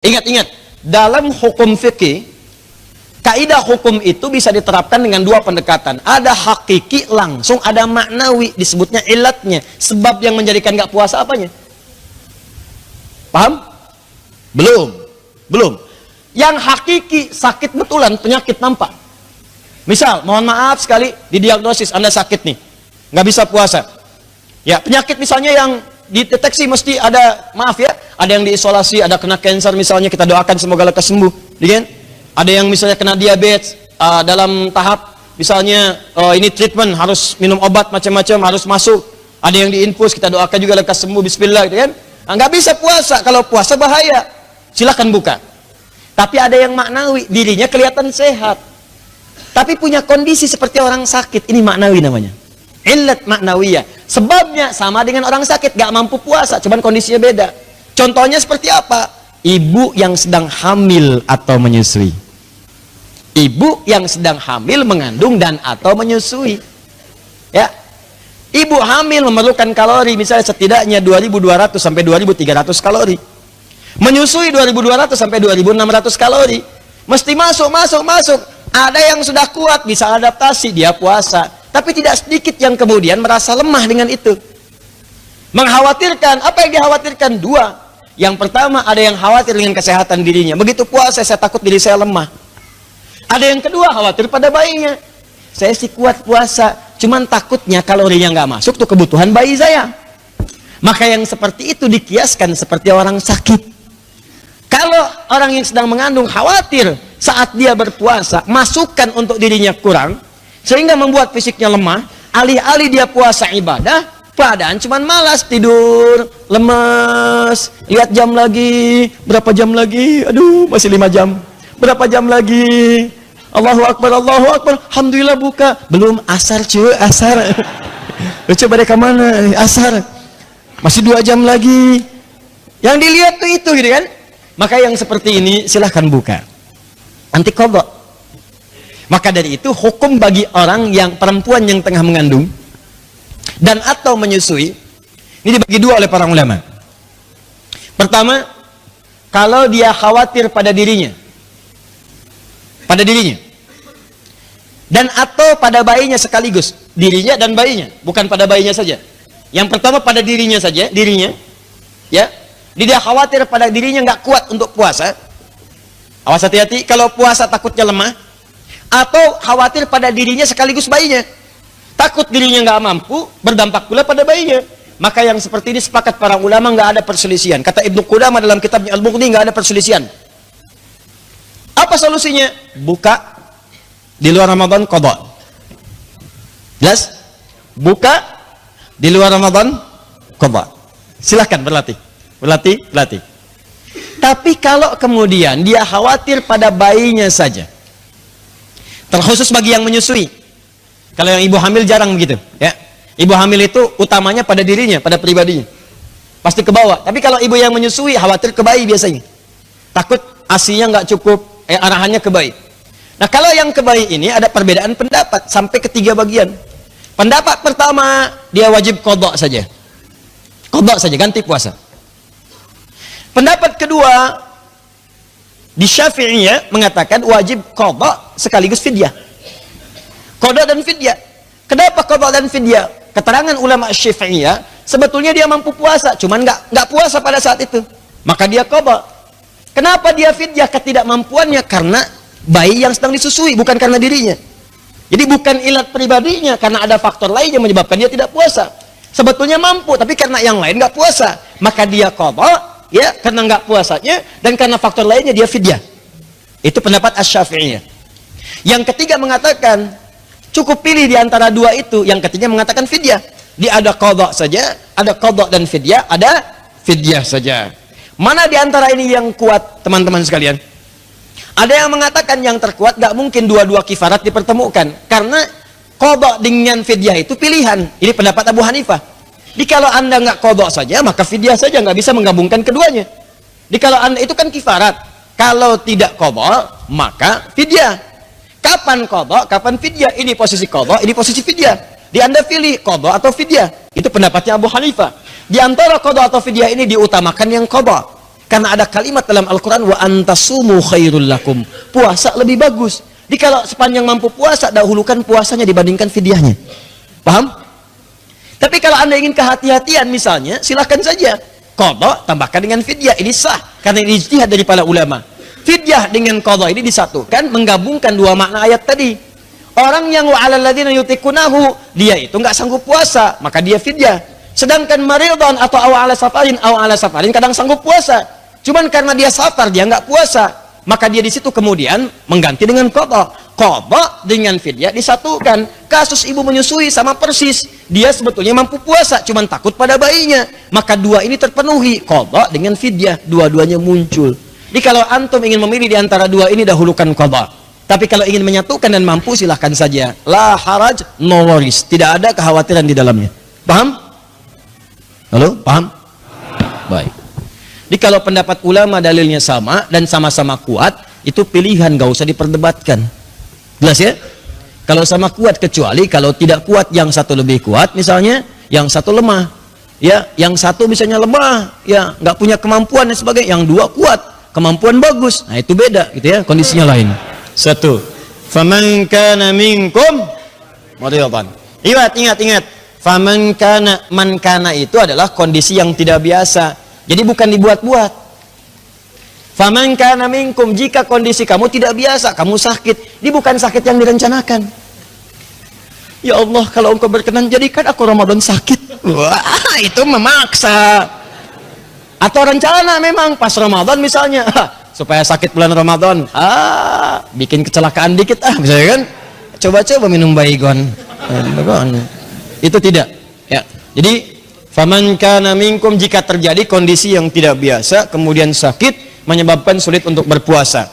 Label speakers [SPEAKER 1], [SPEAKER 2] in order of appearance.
[SPEAKER 1] Ingat-ingat, dalam hukum fikih, kaidah hukum itu bisa diterapkan dengan dua pendekatan. Ada hakiki langsung, ada maknawi, disebutnya ilatnya. Sebab yang menjadikan nggak puasa apanya? Paham? Belum. Yang hakiki, sakit betulan, penyakit nampak. Misal, mohon maaf sekali, didiagnosis Anda sakit nih, nggak bisa puasa. Ya, penyakit misalnya yang dideteksi mesti ada, maaf ya, ada yang diisolasi, ada kena cancer misalnya, kita doakan semoga lekas sembuh, kan? Ada yang misalnya kena diabetes dalam tahap misalnya ini treatment, harus minum obat macam-macam, harus masuk. Ada yang diinfus, kita doakan juga lekas sembuh, bismillah, gitu kan? Nggak bisa puasa, kalau puasa bahaya. Silahkan buka. Tapi ada yang maknawi, dirinya kelihatan sehat, tapi punya kondisi seperti orang sakit, ini maknawi namanya. Illat maknawiyah. Sebabnya sama dengan orang sakit, gak mampu puasa, cuman kondisinya beda. Contohnya seperti apa? Ibu yang sedang hamil atau menyusui. Ibu yang sedang hamil, mengandung dan atau menyusui. Ya. Ibu hamil memerlukan kalori misalnya setidaknya 2200 sampai 2300 kalori. Menyusui 2200 sampai 2600 kalori. Mesti masuk. Ada yang sudah kuat, bisa adaptasi, dia puasa. Tapi tidak sedikit yang kemudian merasa lemah dengan itu. Mengkhawatirkan, apa yang dikhawatirkan? Dua. Yang pertama, ada yang khawatir dengan kesehatan dirinya. Begitu puasa, saya takut diri saya lemah. Ada yang kedua, khawatir pada bayinya. Saya sih kuat puasa, cuman takutnya kalorinya nggak masuk tuh kebutuhan bayi saya. Maka yang seperti itu dikiaskan seperti orang sakit. Kalau orang yang sedang mengandung khawatir saat dia berpuasa, masukan untuk dirinya kurang, sehingga membuat fisiknya lemah, alih-alih dia puasa ibadah, keadaan cuman malas, tidur, lemas, lihat jam lagi, berapa jam lagi, aduh masih 5 jam, berapa jam lagi, Allahu Akbar, alhamdulillah buka, belum asar cuy, asar, coba deh kemana, asar, masih 2 jam lagi, yang dilihat tuh itu gitu kan. Maka yang seperti ini silahkan buka, nanti qadha. Maka dari itu hukum bagi orang yang perempuan yang tengah mengandung dan atau menyusui ini dibagi dua oleh para ulama. Pertama, kalau dia khawatir pada dirinya dan atau pada bayinya sekaligus, dirinya dan bayinya, bukan pada bayinya saja. Yang pertama pada dirinya saja, ya, dia khawatir pada dirinya nggak kuat untuk puasa. Awas hati-hati, kalau puasa takutnya lemah. Atau khawatir pada dirinya sekaligus bayinya, takut dirinya nggak mampu, berdampak pula pada bayinya. Maka yang seperti ini sepakat para ulama nggak ada perselisihan. Kata Ibnu Qudamah dalam kitabnya Al-Mughni, nggak ada perselisihan. Apa solusinya? Buka di luar Ramadan, qadha. Jelas? Buka di luar Ramadan, qadha. Silahkan berlatih. Tapi kalau kemudian dia khawatir pada bayinya saja, terkhusus bagi yang menyusui. Kalau yang ibu hamil jarang begitu, ya. Ibu hamil itu utamanya pada dirinya, pada pribadinya. Pasti ke bawah. Tapi kalau ibu yang menyusui khawatir ke bayi biasanya. Takut ASI-nya nggak cukup, arahannya ke bayi. Nah, kalau yang ke bayi ini ada perbedaan pendapat sampai ke 3 bagian. Pendapat pertama, dia wajib qadha saja. Qadha saja, ganti puasa. Pendapat kedua, di Syafi'iyah mengatakan wajib qadha sekaligus fidyah. Qadha dan fidyah. Kenapa qadha dan fidyah? Keterangan ulama Syafi'iyah, sebetulnya dia mampu puasa, cuman nggak puasa pada saat itu. Maka dia qadha. Kenapa dia fidyah ketidakmampuannya? Karena bayi yang sedang disusui, bukan karena dirinya. Jadi bukan ilat pribadinya, karena ada faktor lain yang menyebabkan dia tidak puasa. Sebetulnya mampu, tapi karena yang lain nggak puasa, maka dia qadha. Ya, karena nggak puasanya dan karena faktor lainnya dia fidyah. Itu pendapat Asy-Syafi'iyah. Yang ketiga mengatakan cukup pilih di antara dua itu. Yang ketiga mengatakan fidyah. Dia ada qadha saja, ada qadha dan fidyah, ada fidyah saja. Mana di antara ini yang kuat, teman-teman sekalian? Ada yang mengatakan yang terkuat nggak mungkin dua-dua kifarat dipertemukan, karena qadha dengan fidyah itu pilihan. Ini pendapat Abu Hanifah. Jadi kalau anda nggak qadha saja, maka fidyah saja, nggak bisa menggabungkan keduanya. Jadi kalau anda itu kan kifarat, kalau tidak qadha maka fidyah. Kapan qadha, kapan fidyah? Ini posisi qadha, ini posisi fidyah. Di anda pilih qadha atau fidyah. Itu pendapatnya Abu Hanifah. Di antara qadha atau fidyah ini diutamakan yang qadha. Karena ada kalimat dalam Al-Quran, wa antasumu khairul lakum. Puasa lebih bagus. Jadi kalau sepanjang mampu puasa, dahulukan puasanya dibandingkan fidyahnya. Paham? Tapi kalau Anda ingin kehati-hatian misalnya, silakan saja. Qadha tambahkan dengan fidyah, ini sah. Karena ini ijtihad dari para ulama. Fidyah dengan qadha ini disatukan, menggabungkan dua makna ayat tadi. Orang yang wa'alal ladzina yutikunahu, dia itu nggak sanggup puasa, maka dia fidyah. Sedangkan maridhan atau ala safarin kadang sanggup puasa. Cuman karena dia safar, dia nggak puasa, maka dia di situ kemudian mengganti dengan qadha. Qadha dengan fidyah disatukan. Kasus ibu menyusui sama persis. Dia sebetulnya mampu puasa, cuman takut pada bayinya. Maka dua ini terpenuhi, qadha dengan fidyah, dua-duanya muncul. Jadi kalau antum ingin memilih di antara dua ini, dahulukan qadha. Tapi kalau ingin menyatukan dan mampu, silahkan saja. La haraj, no worries. Tidak ada kekhawatiran di dalamnya. Paham? Halo? Paham? Baik. Jadi kalau pendapat ulama dalilnya sama dan sama-sama kuat, itu pilihan, gak usah diperdebatkan. Jelas ya? Kalau sama kuat, kecuali kalau tidak kuat, yang satu lebih kuat misalnya, yang satu lemah. Ya, yang satu misalnya lemah, ya nggak punya kemampuan dan sebagainya, yang dua kuat, kemampuan bagus. Nah, itu beda gitu ya, kondisinya lain. Satu. Faman kana minkum maridhan. Ingat. Faman kana, man kana itu adalah kondisi yang tidak biasa. Jadi bukan dibuat-buat. Faman kana minkum, jika kondisi kamu tidak biasa, kamu sakit, ini bukan sakit yang direncanakan. Ya Allah, kalau engkau berkenan jadikan aku Ramadan sakit. Wah, itu memaksa. Atau rencana memang pas Ramadan misalnya, supaya sakit bulan Ramadan, bikin kecelakaan dikit misalnya kan. Coba-coba minum baygon. Itu tidak. Ya. Jadi faman kana minkum, jika terjadi kondisi yang tidak biasa kemudian sakit menyebabkan sulit untuk berpuasa,